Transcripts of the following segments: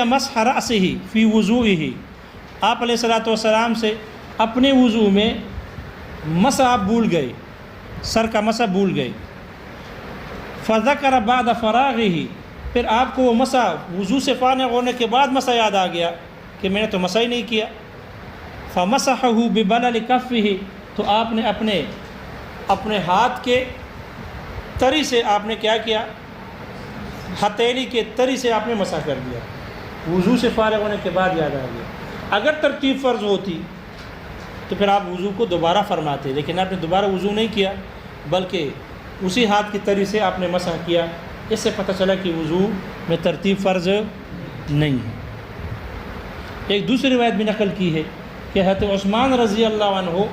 نسیا مسح رأسہ فی وضوئہ، آپ علیہ الصلوۃ والسلام سے اپنے وضو میں مسح آپ بھول گئے، سر کا مسح بھول گئے۔ فذکر بعد فراغہ، پھر آپ کو وہ مسح وضو سے فارغ ہونے کے بعد مسح یاد آ گیا کہ میں نے تو مسح ہی نہیں کیا۔ فمسحہ ببلل کفہ، تو آپ نے اپنے ہاتھ کے تری سے آپ نے کیا کیا، ہتھیلی کے تری سے آپ نے مسح کر دیا، وضو سے فارغ ہونے کے بعد یاد آ گیا۔ اگر ترتیب فرض ہوتی تو پھر آپ وضو کو دوبارہ فرماتے، لیکن آپ نے دوبارہ وضو نہیں کیا بلکہ اسی ہاتھ کی تری سے آپ نے مسح کیا۔ اس سے پتہ چلا کہ وضو میں ترتیب فرض نہیں ہے۔ ایک دوسری روایت بھی نقل کی ہے کہ حضرت عثمان رضی اللہ عنہ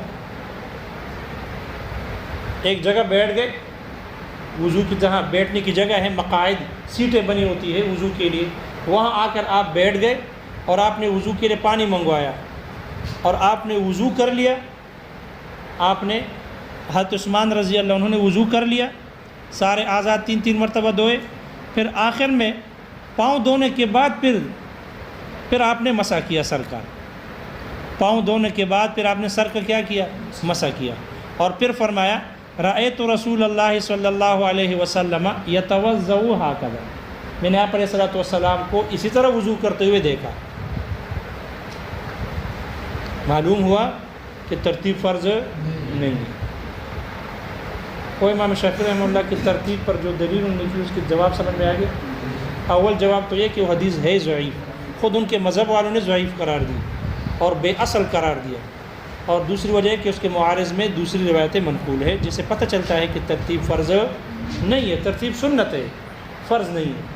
ایک جگہ بیٹھ گئے، وضو کی جہاں بیٹھنے کی جگہ ہے، مقاعد سیٹیں بنی ہوتی ہے وضو کے لیے، وہاں آ کر آپ بیٹھ گئے اور آپ نے وضو کے لیے پانی منگوایا اور آپ نے وضو کر لیا۔ آپ نے حضرت عثمان رضی اللہ عنہ نے وضو کر لیا، سارے اعضاء 3 مرتبہ دھوئے، پھر آخر میں پاؤں دھونے کے بعد پھر آپ نے مسح کیا سر کا، پاؤں دھونے کے بعد پھر آپ نے سر کا کیا کیا، مسح کیا، اور پھر فرمایا رأیت رسول اللہ صلی اللہ علیہ وسلم یتوضأ ہکذا، میں نے آپ علیہ الصلوۃ والسلام کو اسی طرح وضو کرتے ہوئے دیکھا۔ معلوم ہوا کہ ترتیب فرض نہیں ہے۔ کوئی امام شافعی رحمہ اللہ کی ترتیب پر جو دلیل انہوں نے کی اس کے جواب سمجھ میں آ گیا؟ اول جواب تو یہ کہ وہ حدیث ہے ضعیف، خود ان کے مذہب والوں نے ضعیف قرار دی اور بے اصل قرار دیا، اور دوسری وجہ ہے کہ اس کے معارض میں دوسری روایتیں منقول ہے جس سے پتہ چلتا ہے کہ ترتیب فرض نہیں ہے، ترتیب سنت ہے، فرض نہیں ہے۔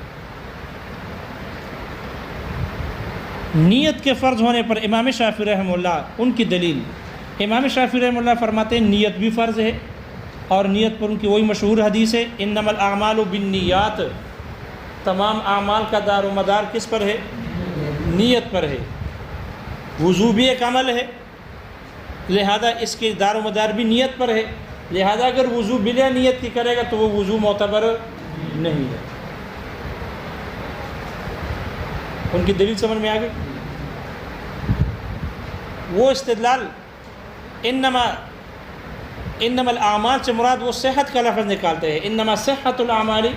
نیت کے فرض ہونے پر امام شافعی رحمہ اللہ ان کی دلیل، امام شافعی رحمہ اللہ فرماتے ہیں نیت بھی فرض ہے، اور نیت پر ان کی وہی مشہور حدیث ہے انما الاعمال بالنیات، تمام اعمال کا دار و مدار کس پر ہے؟ نیت پر ہے۔ وضو بھی ایک عمل ہے، لہذا اس کے دار و مدار بھی نیت پر ہے، لہذا اگر وضو بلا نیت کی کرے گا تو وہ وضو معتبر نہیں ہے۔ ان کی دلیل سمجھ میں آ گئی؟ وہ استدلال انما الاعمال سے مراد وہ صحت کا لفظ نکالتے ہیں، انما صحت الاعمال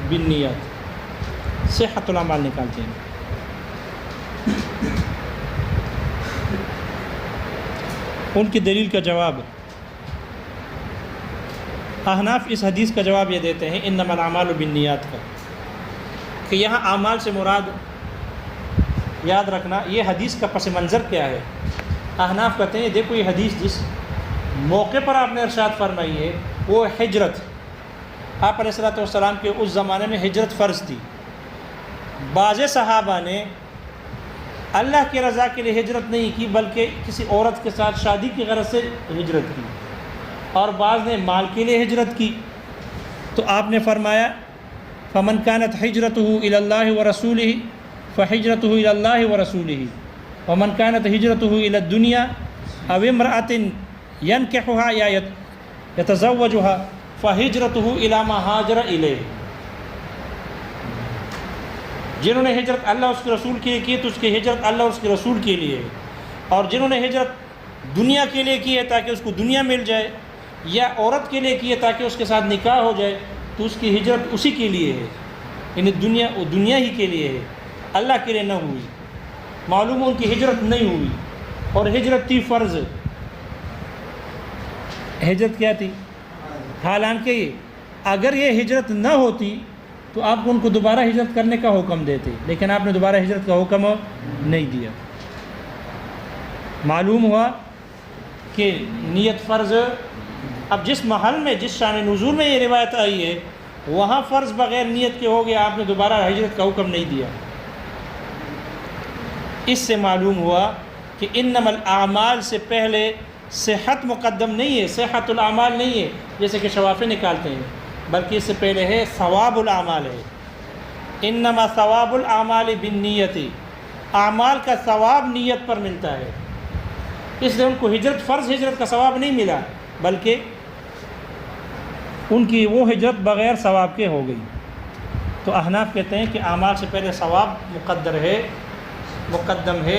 بالنیات، صحت الاعمال نکالتے ہیں۔ ان کی دلیل کا جواب، احناف اس حدیث کا جواب یہ دیتے ہیں انما الاعمال بالنیات کا، کہ یہاں اعمال سے مراد، یاد رکھنا یہ حدیث کا پس منظر کیا ہے۔ احناف کہتے ہیں دیکھو یہ حدیث جس موقع پر آپ نے ارشاد فرمائی ہے وہ ہجرت، آپ علیہ الصلوۃ والسلام کے اس زمانے میں ہجرت فرض تھی، بعض صحابہ نے اللہ کی رضا کے لیے ہجرت نہیں کی بلکہ کسی عورت کے ساتھ شادی کی غرض سے ہجرت کی، اور بعض نے مال کے لیے ہجرت کی، تو آپ نے فرمایا فمن كانت هجرته الى الله ورسوله فهجرته الى الله ورسوله ومن كانت هجرته الى الدنيا او امرأة ينكحها یا يتزوجها فهجرته الى ما هاجر اليه، جنہوں نے ہجرت اللہ اس کے رسول کے لیے کی تو اس کی ہجرت اللہ اور اس کے رسول کے لیے ہے، اور جنہوں نے ہجرت دنیا کے لیے کی ہے تاکہ اس کو دنیا مل جائے، یا عورت کے لیے کی ہے تاکہ اس کے ساتھ نکاح ہو جائے، تو اس کی ہجرت اسی کے لیے ہے، یعنی دنیا ہی کے لیے ہے، اللہ کے لیے نہ ہوئی۔ معلوم ہے ان کی ہجرت نہیں ہوئی، اور ہجرت تھی فرض، ہجرت کیا تھی؟ حالانکہ اگر یہ ہجرت نہ ہوتی تو آپ ان کو دوبارہ ہجرت کرنے کا حکم دیتے، لیکن آپ نے دوبارہ ہجرت کا حکم نہیں دیا۔ معلوم ہوا کہ نیت فرض، اب جس محل میں جس شان نزول میں یہ روایت آئی ہے وہاں فرض بغیر نیت کے ہو گیا، آپ نے دوبارہ ہجرت کا حکم نہیں دیا۔ اس سے معلوم ہوا کہ انما الاعمال سے پہلے صحت مقدم نہیں ہے، صحت الاعمال نہیں ہے جیسے کہ شوافی نکالتے ہیں، بلکہ اس سے پہلے ہے ثواب الاعمال ہے۔ انما ثواب الاعمال بالنیت، اعمال کا ثواب نیت پر ملتا ہے، اس لیے ان کو ہجرت فرض ہجرت کا ثواب نہیں ملا بلکہ ان کی وہ ہجرت بغیر ثواب کے ہو گئی۔ تو احناف کہتے ہیں کہ اعمال سے پہلے ثواب مقدم ہے،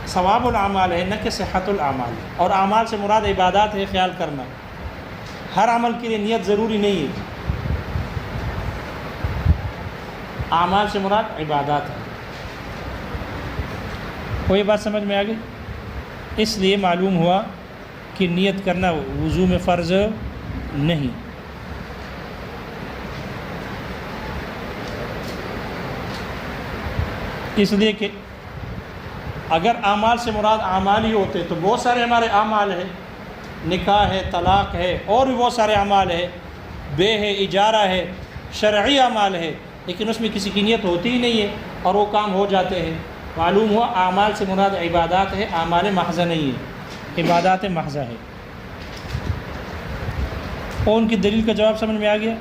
ثواب الاعمال ہے، نہ کہ صحت الاعمال. اور اعمال سے مراد عبادات ہے، خیال کرنا. ہر عمل کے لیے نیت ضروری نہیں ہے. اعمال سے مراد عبادات ہے. کوئی بات سمجھ میں آ گئی؟ اس لیے معلوم ہوا کہ نیت کرنا وضو میں فرض نہیں. اس لیے کہ اگر اعمال سے مراد اعمال ہی ہوتے تو بہت سارے ہمارے اعمال ہیں، نکاح ہے، طلاق ہے، اور بھی بہت سارے اعمال ہے، بے ہے، اجارہ ہے، شرعی اعمال ہے، لیکن اس میں کسی کی نیت ہوتی ہی نہیں ہے اور وہ کام ہو جاتے ہیں. معلوم ہوا اعمال سے مراد عبادات ہے، اعمال محضہ نہیں ہے، عبادات محضہ ہے. اور ان کی دلیل کا جواب سمجھ میں آ گیا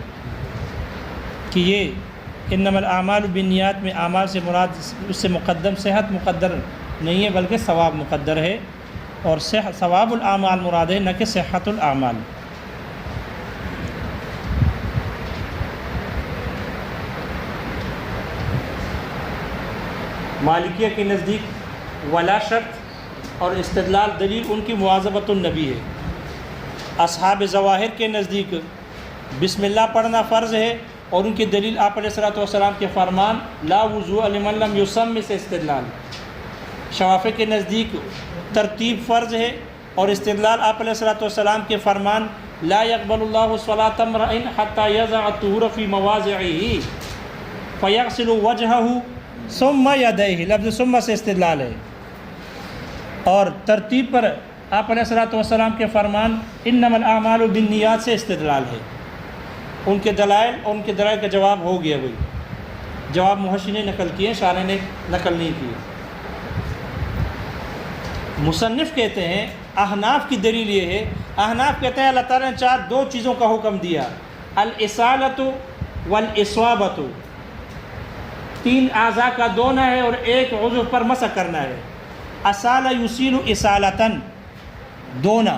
کہ یہ انما الاعمال بالنیات میں اعمال سے مراد اس سے مقدم صحت مقدر نہیں ہے بلکہ ثواب مقدر ہے، اور ثواب الاعمال مراد ہے، نہ کہ صحت الاعمال. مالکیہ کے نزدیک ولا شرط اور استدلال دلیل ان کی مواظبت النبی ہے. اصحاب ظواہر کے نزدیک بسم اللہ پڑھنا فرض ہے، اور ان کی دلیل آپ علیہ الصلوۃ والسلام کے فرمان لا وضوء لمن لم یسمی سے استدلال. شوافی کے نزدیک ترتیب فرض ہے، اور استدلال آپ علیہ الصلوۃ والسلام کے فرمان لا يقبل اللہ صلاۃ امرئ حتى يضع الطهور في مواضعه فيغسل وجهه ثم يديه. لفظ ثم سے استدلال ہے. اور ترتیب پر آپ علیہ الصلوۃ والسلام کے فرمان انما الاعمال بالنیات سے استدلال ہے. ان کے دلائل اور ان کے دلائل کا جواب ہو گیا. بھائی جواب محشی نے نقل کیے، شارح نے نقل نہیں کیے. مصنف کہتے ہیں احناف کی دلیل یہ ہے، احناف کہتے ہیں اللہ تعالیٰ نے دو چیزوں کا حکم دیا، الاسالۃ والاصوابۃ. 3 اعضاء کا دھونا ہے اور ایک عضو پر مسح کرنا ہے. اسال یصیل اصالتاً دھونا،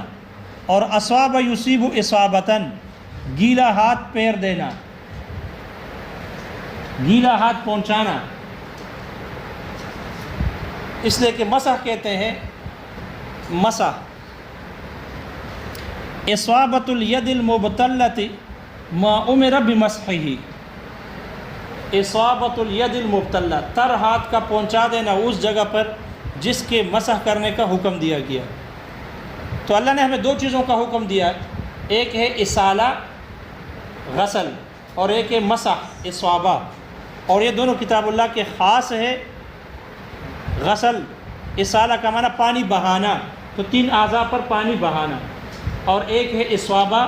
اور اصاب یصیب اصابتاً گیلا ہاتھ پیر دینا، گیلا ہاتھ پہنچانا. اس لیے کہ مسح کہتے ہیں مسح اصابۃ الید المبتلۃ ما امر بمسحہ. اصابۃ الید المبتلہ تر ہاتھ کا پہنچا دینا اس جگہ پر جس کے مسح کرنے کا حکم دیا گیا. تو اللہ نے ہمیں 2 چیزوں کا حکم دیا، ایک ہے اصالہ غسل اور ایک ہے مسح اصابہ. اور یہ دونوں کتاب اللہ کے خاص ہے. غسل اصالہ کا معنی پانی بہانا، تو 3 اعضاء پر پانی بہانا. اور ایک ہے اصابہ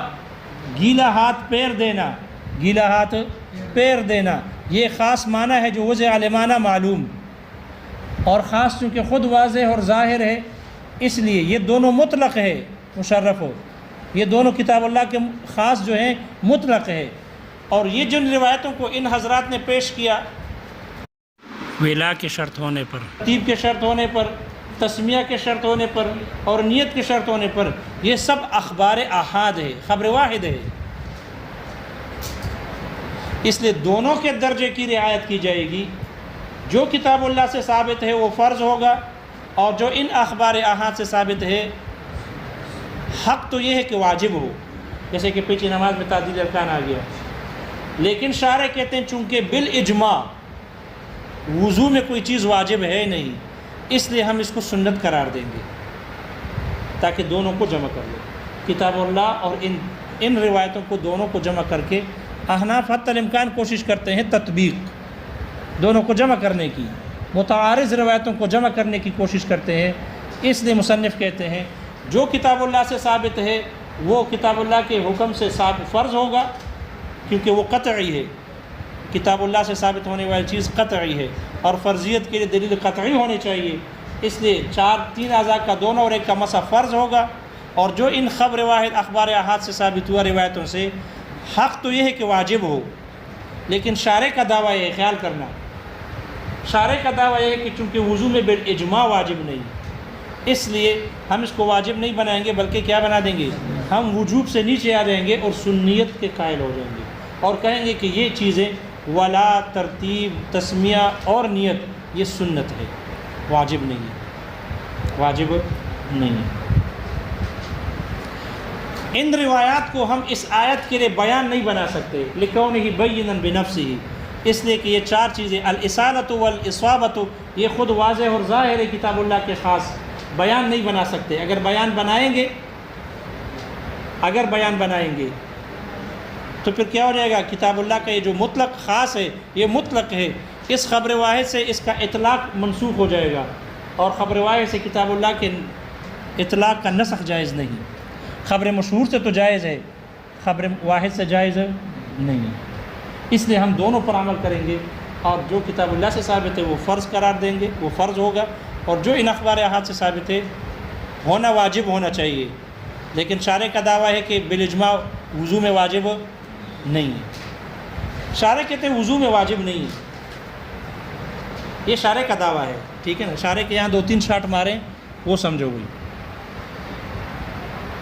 گیلا ہاتھ پیر دینا، گیلا ہاتھ پیر دینا. یہ خاص معنی ہے جو وضع عالمانہ معلوم، اور خاص چونکہ خود واضح اور ظاہر ہے، اس لیے یہ دونوں مطلق ہے. مشرف ہو، یہ دونوں کتاب اللہ کے خاص جو ہیں مطلق ہے. اور یہ جن روایتوں کو ان حضرات نے پیش کیا ولا کے شرط ہونے پر، ترتیب کے شرط ہونے پر، تسمیہ کے شرط ہونے پر، اور نیت کے شرط ہونے پر، یہ سب اخبار احاد ہے، خبر واحد ہے. اس لیے دونوں کے درجے کی رعایت کی جائے گی. جو کتاب اللہ سے ثابت ہے وہ فرض ہوگا، اور جو ان اخبار احاد سے ثابت ہے حق تو یہ ہے کہ واجب ہو، جیسے کہ پیچھے نماز میں تعدیل ارکان آ گیا. لیکن شارح کہتے ہیں چونکہ بالاجماع وضو میں کوئی چیز واجب ہے نہیں، اس لیے ہم اس کو سنت قرار دیں گے تاکہ دونوں کو جمع کر لیں. کتاب اللہ اور ان روایتوں کو دونوں کو جمع کر کے احناف حتی الامکان کوشش کرتے ہیں تطبیق دونوں کو جمع کرنے کی، متعارض روایتوں کو جمع کرنے کی کوشش کرتے ہیں. اس لیے مصنف کہتے ہیں جو کتاب اللہ سے ثابت ہے وہ کتاب اللہ کے حکم سے فرض ہوگا، کیونکہ وہ قطعی ہے. کتاب اللہ سے ثابت ہونے والی چیز قطعی ہے، اور فرضیت کے لیے دلیل قطعی ہونی چاہیے. اس لیے 3 اعضاء کا دونوں اور ایک کا مسح فرض ہوگا. اور جو ان خبر واحد اخبار احاد سے ثابت ہوا روایتوں سے، حق تو یہ ہے کہ واجب ہو، لیکن شارح کا دعویٰ یہ ہے، خیال کرنا، شارح کا دعویٰ یہ ہے کہ چونکہ وضو میں بالاجماع واجب نہیں، اس لیے ہم اس کو واجب نہیں بنائیں گے، بلکہ کیا بنا دیں گے، ہم وجوب سے نیچے آ جائیں گے اور سنیت کے قائل ہو جائیں گے، اور کہیں گے کہ یہ چیزیں ولا ترتیب، تسمیہ اور نیت یہ سنت ہے، واجب نہیں ہے، واجب نہیں ہے۔ ان روایات کو ہم اس آیت کے لیے بیان نہیں بنا سکتے، لکونہ بینا بنفسہ، اس لیے کہ یہ چار چیزیں الاصالۃ والاصابۃ یہ خود واضح اور ظاہر ہے کتاب اللہ کے خاص، بیان نہیں بنا سکتے۔ اگر بیان بنائیں گے تو پھر کیا ہو جائے گا؟ کتاب اللہ کا یہ جو مطلق خاص ہے یہ مطلق ہے، اس خبر واحد سے اس کا اطلاق منسوخ ہو جائے گا، اور خبر واحد سے کتاب اللہ کے اطلاق کا نسخ جائز نہیں۔ خبر مشہور سے تو جائز ہے، خبر واحد سے جائز نہیں ہے۔ اس لیے ہم دونوں پر عمل کریں گے، اور جو کتاب اللہ سے ثابت ہے وہ فرض قرار دیں گے، وہ فرض ہوگا، اور جو ان اخبار احاد سے ثابت ہے ہونا واجب ہونا چاہیے۔ لیکن شارع کا دعویٰ ہے کہ بالاجماع وضو میں واجب نہیں ہے۔ شارع کہتے ہیں وضو میں واجب نہیں ہے، یہ شارع کا دعویٰ ہے، ٹھیک ہے نا؟ شارع کے یہاں 2-3 شاٹ ماریں وہ سمجھو گئی۔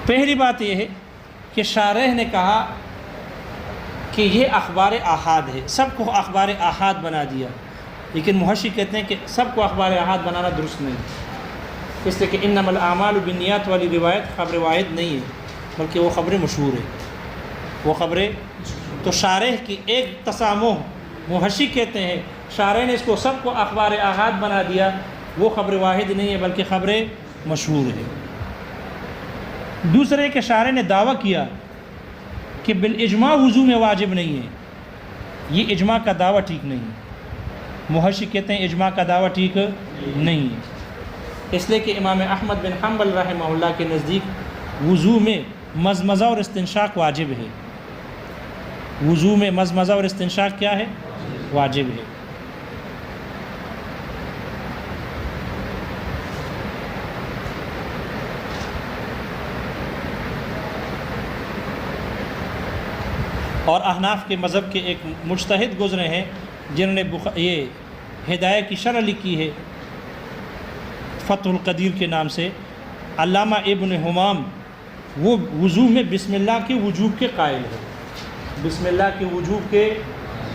پہلی بات یہ ہے کہ شارع نے کہا کہ یہ اخبار احاد ہے، سب کو اخبار احاد بنا دیا، لیکن محشی کہتے ہیں کہ سب کو اخبار احاد بنانا درست نہیں، اس لیے کہ انما الاعمال بالنیات والی روایت خبر واحد نہیں ہے، بلکہ وہ خبر مشہور ہے، وہ خبریں۔ تو شارع کی ایک تسامح، محشی کہتے ہیں شارع نے اس کو سب کو اخبار احاد بنا دیا، وہ خبر واحد نہیں ہے بلکہ خبر مشہور ہے۔ دوسرے کہ شارع نے دعویٰ کیا کہ بالاجماع وضو میں واجب نہیں ہے، یہ اجماع کا دعویٰ ٹھیک نہیں ہے۔ محشی کہتے ہیں اجماع کا دعویٰ ٹھیک نہیں ہے، اس لیے کہ امام احمد بن حنبل رحمہ اللہ کے نزدیک وضو میں مضمضہ اور استنشاق واجب ہے، وضو میں مضمضہ اور استنشاق کیا ہے؟ واجب ہے۔ اور احناف کے مذہب کے ایک مجتہد گزرے ہیں جنہوں نے یہ ہدایہ کی شرح لکھی ہے فتح القدیر کے نام سے، علامہ ابن حمام، وہ وضو میں بسم اللہ کے وجوب کے قائل ہے، بسم اللہ کے وجوب کے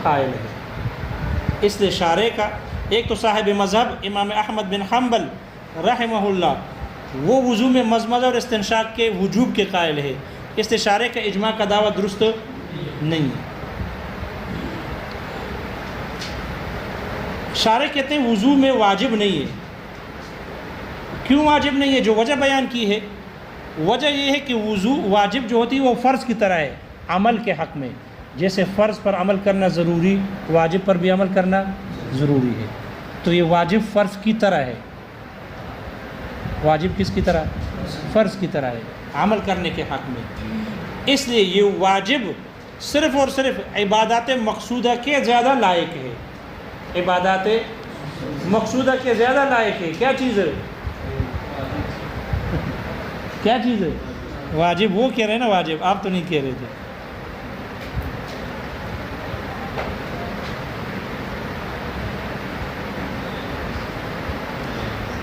قائل ہے۔ اس لیے شارع کا ایک تو صاحب مذہب امام احمد بن حنبل رحمہ اللہ وہ وضو میں مضمضہ اور استنشاق کے وجوب کے قائل ہے، اس لیے شارع کا اجماع کا دعویٰ درست نہیں ہے۔ شارع کہتے ہیں وضو میں واجب نہیں ہے، کیوں واجب نہیں ہے؟ جو وجہ بیان کی ہے، وجہ یہ ہے کہ وضو واجب جو ہوتی ہے وہ فرض کی طرح ہے عمل کے حق میں، جیسے فرض پر عمل کرنا ضروری، واجب پر بھی عمل کرنا ضروری ہے، تو یہ واجب فرض کی طرح ہے۔ واجب کس کی طرح؟ فرض کی طرح ہے عمل کرنے کے حق میں، اس لیے یہ واجب صرف اور صرف عبادات مقصودہ کے زیادہ لائق ہے، عبادات مقصودہ کے زیادہ لائق ہے۔ کیا چیز ہے؟ کیا چیز ہے؟ واجب، وہ کہہ رہے ہیں نا واجب، آپ تو نہیں کہہ رہے تھے۔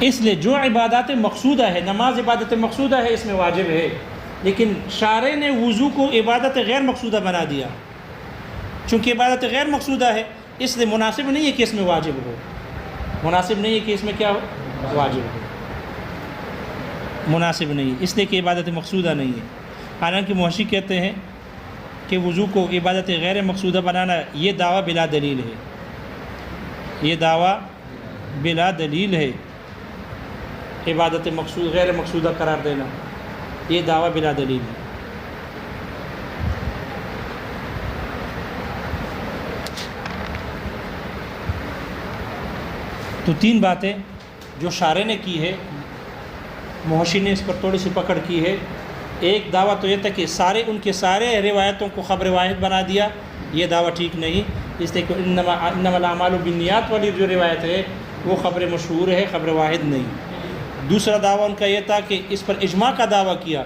اس لیے جو عبادات مقصودہ ہے، نماز عبادت مقصودہ ہے، اس میں واجب ہے، لیکن شارع نے وضو کو عبادت غیر مقصودہ بنا دیا، چونکہ عبادت غیر مقصودہ ہے اس لیے مناسب نہیں ہے کہ اس میں واجب ہو، مناسب نہیں ہے کہ اس میں کیا ہو؟ واجب ہو، مناسب نہیں ہے، اس لیے کہ عبادت مقصودہ نہیں ہے۔ حالانکہ محشی کہتے ہیں کہ وضو کو عبادت غیر مقصودہ بنانا یہ دعویٰ بلا دلیل ہے، یہ دعویٰ بلا دلیل ہے، عبادت غیر مقصودہ قرار دینا یہ دعویٰ بلا دلیل ہے۔ تو 3 باتیں جو شارع نے کی ہے، محشی نے اس پر تھوڑی سی پکڑ کی ہے۔ ایک دعویٰ تو یہ تھا کہ ان کے سارے روایتوں کو خبر واحد بنا دیا، یہ دعویٰ ٹھیک نہیں، اس لیے کہ انما الاعمال بالنیات والی جو روایت ہے وہ خبر مشہور ہے، خبر واحد نہیں۔ دوسرا دعویٰ ان کا یہ تھا کہ اس پر اجماع کا دعویٰ کیا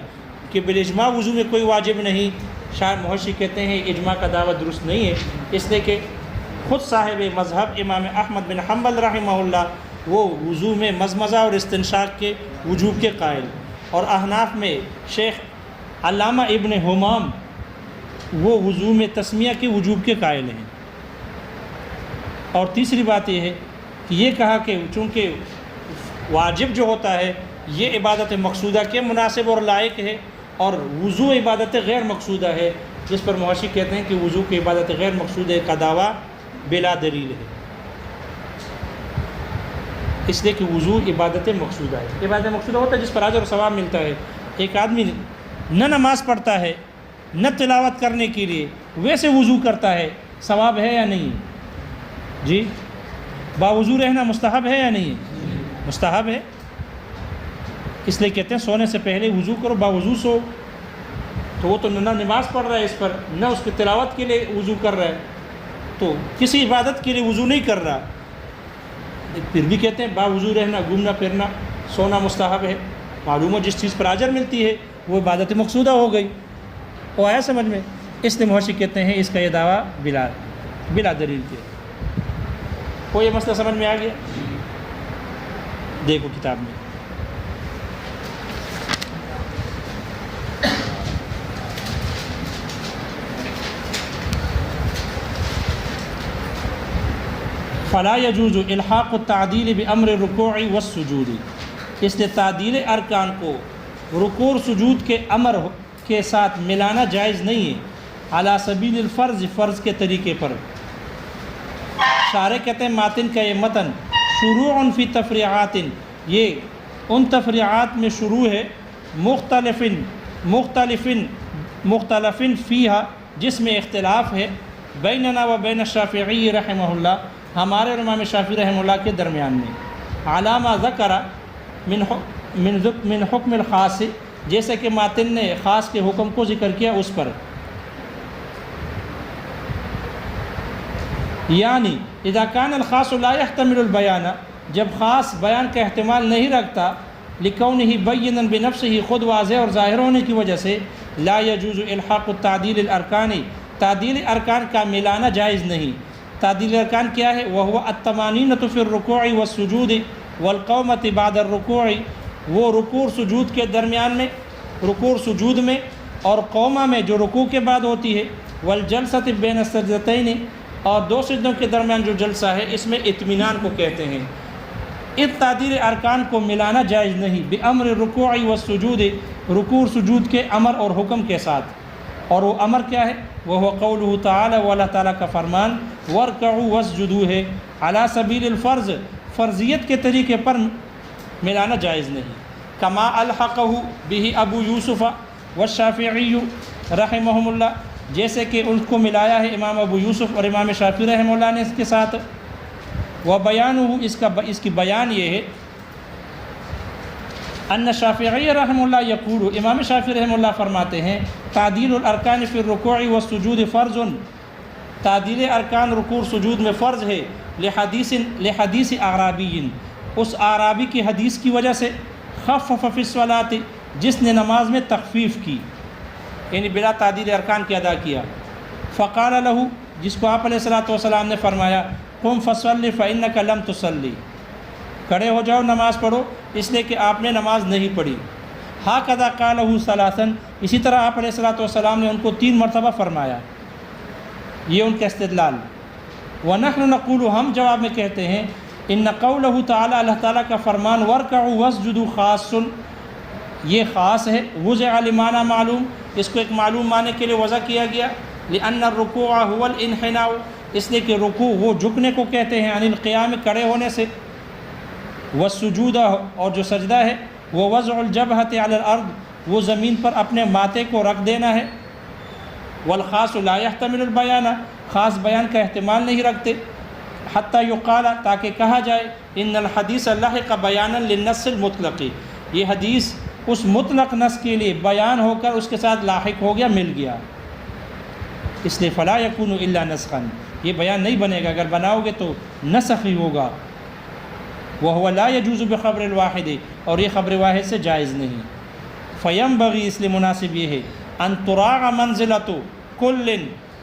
کہ بالاجماع وضو میں کوئی واجب نہیں، محشی کہتے ہیں اجماع کا دعویٰ درست نہیں ہے، اس لیے کہ خود صاحب مذہب امام احمد بن حنبل رحمہ اللہ وہ وضو میں مضمضہ اور استنشاق کے وجوب کے قائل، اور احناف میں شیخ علامہ ابن حمام وہ وضو میں تسمیہ کے وجوب کے قائل ہیں۔ اور تیسری بات یہ ہے کہ یہ کہا کہ چونکہ واجب جو ہوتا ہے یہ عبادت مقصودہ کے مناسب اور لائق ہے، اور وضو عبادت غیر مقصودہ ہے، جس پر محقق کہتے ہیں کہ وضو کی عبادت غیر مقصودہ کا دعویٰ بلا دلیل ہے، اس لیے کہ وضو عبادت مقصودہ ہے۔ عبادت مقصودہ ہوتا ہے جس پر اجر و ثواب ملتا ہے۔ ایک آدمی نہ نماز پڑھتا ہے نہ تلاوت کرنے کے لیے، ویسے وضو کرتا ہے، ثواب ہے یا نہیں؟ جی، باوضو رہنا مستحب ہے یا نہیں؟ مستحب ہے، اس لیے کہتے ہیں سونے سے پہلے وضو کرو، باوضو سو۔ تو وہ تو نہ نماز پڑھ رہا ہے اس پر، نہ اس کی تلاوت کے لیے وضو کر رہا ہے، تو کسی عبادت کے لیے وضو نہیں کر رہا، پھر بھی کہتے ہیں باوضو رہنا، گھومنا پھرنا، سونا مستحب ہے۔ معلوم ہو جس چیز پر اجر ملتی ہے وہ عبادت مقصودہ ہو گئی، وہ آیا سمجھ میں؟ اس لیے محقق کہتے ہیں اس کا یہ دعویٰ بلا دلیل کے۔ کوئی یہ مسئلہ سمجھ میں آ گیا؟ دیکھو کتاب میں فلا يجوز الحاق التعدیل بامر الرکوع والسجود، اس لیے تعدیل ارکان کو رکوع اور سجود کے امر کے ساتھ ملانا جائز نہیں ہے، علی سبیل الفرض، فرض کے طریقے پر۔ شارح کہتے ہیں ماتن کا یہ متن شروع فی تفریعات، یہ ان تفریعات میں شروع ہے مختلف فیہا، جس میں اختلاف ہے، بیننا و بین الشافعی رحمہ اللہ، ہمارے اور امام شافعی رحمہ اللہ کے درمیان میں، علامہ ذکر من حکم الخاص، جیسے کہ ماتن نے خاص کے حکم کو ذکر کیا اس پر، یعنی اذا کان الخاص لا يحتمل البیان، جب خاص بیان کا احتمال نہیں رکھتا، لکونہ بینا بنفسہ، خود واضح اور ظاہر ہونے کی وجہ سے، لا يجوز الحاق التعدیل الارکان، تعدیل ارکان کا ملانا جائز نہیں۔ تعدیل ارکان کیا ہے؟ وہو الطمانینۃ فی الرکوع والسجود والقومۃ بعد الرکوع، وہ رکوع سجود کے درمیان میں، رکوع سجود میں اور قومہ میں جو رکوع کے بعد ہوتی ہے، والجلسۃ بین السجدتین، اور دو سجدوں کے درمیان جو جلسہ ہے اس میں اطمینان کو کہتے ہیں۔ اس تعدیل ارکان کو ملانا جائز نہیں، بامر الرکوع والسجود، رکوع سجود کے امر اور حکم کے ساتھ، اور وہ امر کیا ہے؟ وہ قولہ تعالی، وہ اللہ تعالیٰ کا فرمان، وارکعوا واسجدوا ہے، علی سبیل الفرض، فرضیت کے طریقے پر ملانا جائز نہیں۔ کما الحقہ بہ ابو یوسف والشافعی رحمہم اللہ، جیسے کہ ان کو ملایا ہے امام ابو یوسف اور امام شافعی رحمہ اللہ نے اس کے ساتھ۔ وبیانہ، اس کی بیان یہ ہے، ان شافعی رحمہ اللہ یقول، امام شافعی رحمہ اللہ فرماتے ہیں، تعدیل الارکان فی الرکوع والسجود فرض، تعدیل ارکان رکوع سجود میں فرض ہے، لحدیث اعرابی، اس اعرابی کی حدیث کی وجہ سے، خفف فی الصلاۃ، جس نے نماز میں تخفیف کی، یعنی بلا تعدیل ارکان کے ادا کیا۔ فقال له، جس کو آپ علیہ الصلوۃ والسلام نے فرمایا، قم فصلی فانک لم تصلی، کھڑے ہو جاؤ نماز پڑھو، اس لیے کہ آپ نے نماز نہیں پڑھی۔ ہاکذا قالہ ثلاثا، اسی طرح آپ علیہ الصلوۃ والسلام نے ان کو 3 مرتبہ فرمایا، یہ ان کا استدلال۔ ونحن نقول، ہم جواب میں کہتے ہیں، ان قولہ تعالی، اللہ تعالیٰ کا فرمان، وارکعوا واسجدوا خاص، یہ خاص ہے، وضع لمعنی معلوم، اس کو ایک معلوم معنی کے لیے وضع کیا گیا، لأن الرکوع هو الانحناء، اس لیے کہ رکوع وہ جھکنے کو کہتے ہیں، عن القیام، کھڑے ہونے سے، والسجود، اور جو سجدہ ہے، وہ وضع الجبہۃ علی الارض، وہ زمین پر اپنے ماتھے کو رکھ دینا ہے، والخاص لا يحتمل البیان، خاص بیان کا احتمال نہیں رکھتے، حتی یقال، تاکہ کہا جائے، ان الحدیث لحق بیانا للنص المطلق، یہ حدیث اس مطلق نص کے لیے بیان ہو کر اس کے ساتھ لاحق ہو گیا، مل گیا، اس لیے فلا یکون الا نسخا، یہ بیان نہیں بنے گا، اگر بناؤ گے تو نسخ ہی ہوگا۔ وہو لا یجوز بخبر الواحد، اور یہ خبر واحد سے جائز نہیں۔ فینبغی، اس لیے مناسب یہ ہے، ان تراع منزلۃ کل،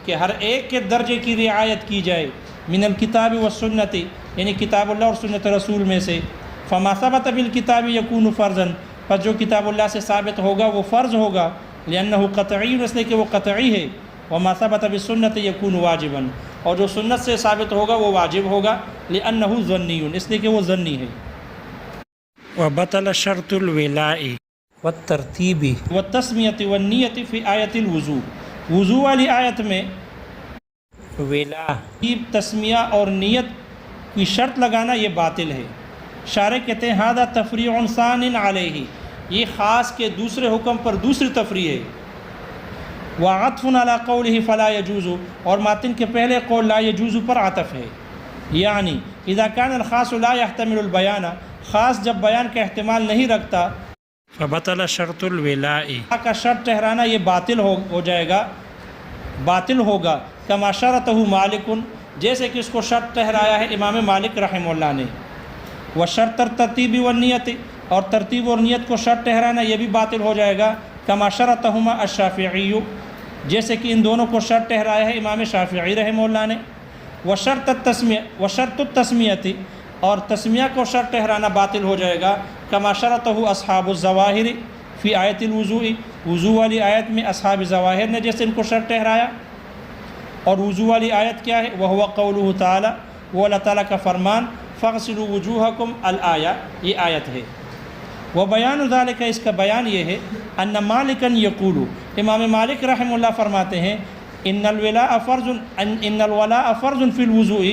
کہ ہر ایک کے درجے کی رعایت کی جائے، من الکتاب والسنت، یعنی کتاب اللہ اور سنت رسول میں سے، فما ثبت بالکتاب یکون فرضا، پر جو کتاب اللہ سے ثابت ہوگا وہ فرض ہوگا، لأنہ قطعی، اس لیے کہ وہ قطعی ہے، وما ثبت بالسنت یکون واجبا، اور جو سنت سے ثابت ہوگا وہ واجب ہوگا، لأنہ ظنی، اس لیے کہ وہ ظنی ہے۔ وبطل شرط الولاء والترتیب والتسمیۃ والنیت فی آیت الوضو، وضو والی آیت میں ولا تسمیہ اور نیت کی شرط لگانا یہ باطل ہے۔ شارح کہتے ہیں ھذا تفریع ثان علیہ، یہ خاص کے دوسرے حکم پر دوسری تفریع ہے۔ وعطف علی قولہ فلا یجوز، اور ماتن کے پہلے قول لا یجوز پر عطف ہے، یعنی اذا کان الخاص لا يحتمل البیان، خاص جب بیان کا احتمال نہیں رکھتا فبطل شرط الولاء کا شرط ٹھہرانا یہ باطل ہو جائے گا، باطل ہوگا۔ کما شرطہ مالک، جیسے کہ اس کو شرط ٹھہرایا ہے امام مالک رحمہ اللہ نے۔ وشرط الترتیب والنیت، اور ترتیب اور نیت کو شرط ٹھہرانا یہ بھی باطل ہو جائے گا۔ کما شرطہما الشافعی، جیسے کہ ان دونوں کو شرط ٹھہرایا ہے امام شافعی رحمہ اللہ نے۔ وشرط التسمیۃ، اور تسمیہ کو شرط ٹھہرانا باطل ہو جائے گا۔ کما شرطہ اصحاب الظواہر فی آیت الوضوء، وضو والی آیت میں اصحاب ظواہر نے جیسے ان کو شرط ٹھہرایا۔ اور وضو والی آیت کیا ہے؟ وہو قولہ تعالی، وہ اللہ تعالیٰ کا فرمان فاغسلوا وجوہکم الآیہ، یہ آیت ہے۔ وبیان ذالک، اس کا بیان یہ ہے ان مالکا یقول، امام مالک رحمہ اللہ فرماتے ہیں ان الولاء فرض فی الوضوء،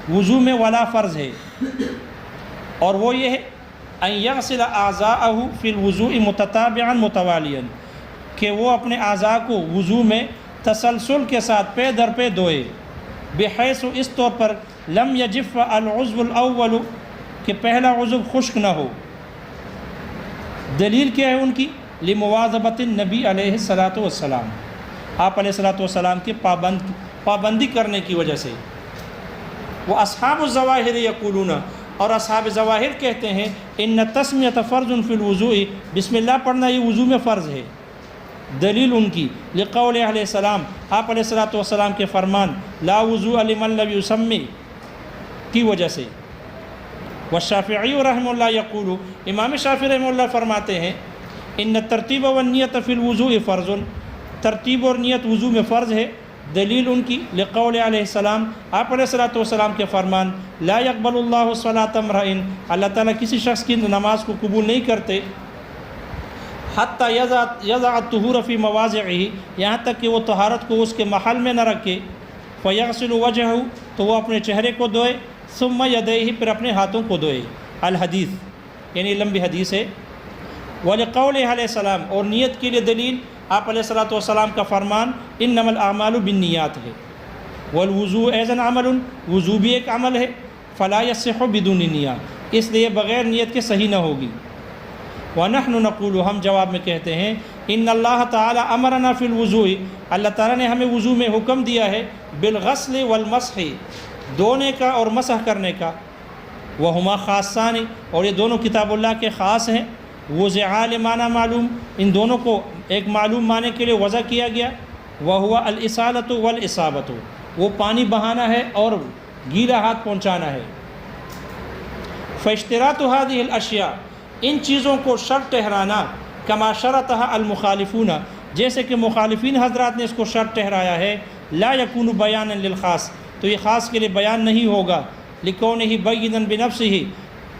وضو میں ولا فرض ہے، اور وہ یہ ہے ان یغسل اعضاءہ فی الوضوء متتابعا متوالیا، کہ وہ اپنے اعضاء کو وضو میں تسلسل کے ساتھ پے در پے دھوئے، بحیث اس طور پر لم یجف العضو الاول، کہ پہلا عضو خشک نہ ہو۔ دلیل کیا ہے ان کی؟ لمواظبت النبی علیہ الصلاۃ والسلام، آپ علیہ الصلاۃ والسلام کی پابندی کرنے کی وجہ سے۔ وہ اصحاب الظواہر یقولون، اور اصحاب ظواہر کہتے ہیں ان تسمیۃ فرض فی الوضوء، بسم اللہ پڑھنا یہ وضو میں فرض ہے۔ دلیل ان کی لقول علیہ السلام، آپ علیہ الصلاۃ والسلام کے فرمان لا وضوء لمن لم یسمی کی وجہ سے۔ والشافعی رحمہ اللہ یقول، امام شافعی رحمہ اللہ فرماتے ہیں ان الترتیب والنیت فی الوضوء فرض، ترتیب اور نیت وضو میں فرض ہے۔ دلیل ان کی لقول علیہ السلام، آپ علیہ الصلاۃ والسلام کے فرمان لا یقبل اللہ صلاۃ امرئ، اللہ تعالیٰ کسی شخص کی نماز کو قبول نہیں کرتے، حتی یضع الطہور فی مواضعہ، یہاں تک کہ وہ طہارت کو اس کے محل میں نہ رکھے۔ فیغسل وجہہ، تو وہ اپنے چہرے کو دھوئے، ثم یدیہ، پھر اپنے ہاتھوں کو دھوئے۔ الحدیث، یعنی لمبی حدیث ہے۔ ولقول علیہ السلام، اور نیت کے لیے دلیل آپ علیہ الصلاۃ والسلام کا فرمان انما الاعمال بالنیات ہے۔ والوضوء ایضا عمل، وضو بھی ایک عمل ہے۔ فلا یصح بدون نیہ، اس لیے بغیر نیت کے صحیح نہ ہوگی۔ ونحن نقول، ہم جواب میں کہتے ہیں ان اللہ تعالی امرنا فی الوضوء، اللہ تعالیٰ نے ہمیں وضو میں حکم دیا ہے بالغسل والمسح، دھونے کا اور مسح کرنے کا۔ وہما خاصان، اور یہ دونوں کتاب اللہ کے خاص ہیں۔ وضعا لمعنی معلوم، ان دونوں کو ایک معلوم معنی کے لیے وضع کیا گیا۔ وہو الاسالۃ والاصابۃ، وہ پانی بہانا ہے اور گیلا ہاتھ پہنچانا ہے۔ فاشتراط هذه الاشیاء، ان چیزوں کو شرط ٹھہرانا، کما شرطها المخالفون، جیسے کہ مخالفین حضرات نے اس کو شرط ٹھہرایا ہے، لا یکون بیانا للخاص، تو یہ خاص کے لیے بیان نہیں ہوگا، لکونہ بینا بنفسہ،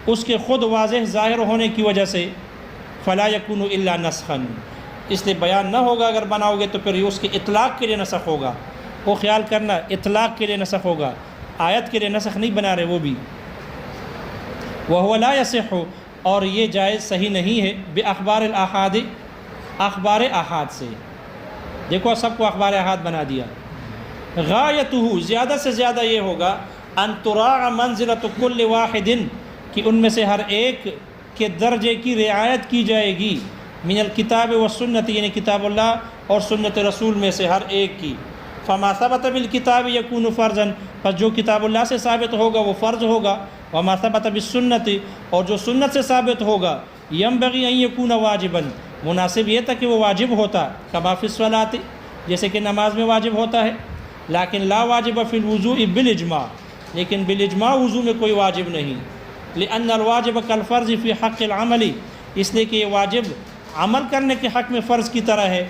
اس کے خود واضح ظاہر ہونے کی وجہ سے، فلا یکون الا نسخا، اس لیے بیان نہ ہوگا اگر بناؤ گے تو پھر یہ اس کے اطلاق کے لیے نسخ ہوگا۔ وہ خیال کرنا اطلاق کے لیے نسخ ہوگا، آیت کے لیے نسخ نہیں بنا رہے وہ بھی۔ وہو لا یصح، اور یہ جائز صحیح نہیں ہے، باخبار الاحاد، اخبار احاد سے۔ دیکھو سب کو اخبار احاد بنا دیا۔ غایتہ، زیادہ سے زیادہ یہ ہوگا ان تراع منزلۃ کل واحد، کہ ان میں سے ہر ایک کے درجے کی رعایت کی جائے گی، من الکتاب والسنت، یعنی کتاب اللہ اور سنت رسول میں سے ہر ایک کی۔ فما ثبت بالکتاب یکون فرضا، پس جو کتاب اللہ سے ثابت ہوگا وہ فرض ہوگا۔ وما ثبت بالسنت، اور جو سنت سے ثابت ہوگا، ینبغی ان یکون واجبا، مناسب یہ تھا کہ وہ واجب ہوتا، کما فی الصلاۃ، جیسے کہ نماز میں واجب ہوتا ہے۔ لیکن لا واجب فی الوضوء بالاجماع، لیکن بالاجماع وضو میں کوئی واجب نہیں۔ لأن الواجب کالفرض فی حق العمل، اس لیے کہ یہ واجب عمل کرنے کے حق میں فرض کی طرح ہے۔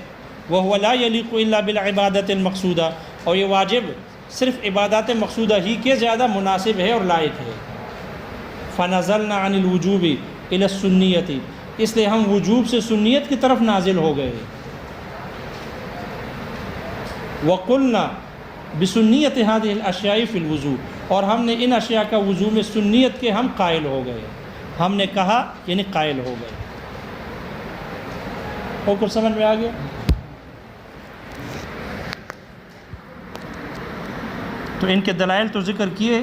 وهو لا يليق الا بالعبادت المقصودہ، اور یہ واجب صرف عبادات مقصودہ ہی کے زیادہ مناسب ہے اور لائق ہے۔ فنزلنا عن الوجوب الى السنیت، اس لیے ہم وجوب سے سنیت کی طرف نازل ہو گئے۔ وقلنا بسنیت هذه الاشیاء فی الوضوء، اور ہم نے ان اشیاء کا وضو میں سنیت کے ہم قائل ہو گئے۔ ہم نے کہا یعنی قائل ہو گئے۔ اور کچھ سمجھ میں آ گیا؟ تو ان کے دلائل تو ذکر کیے،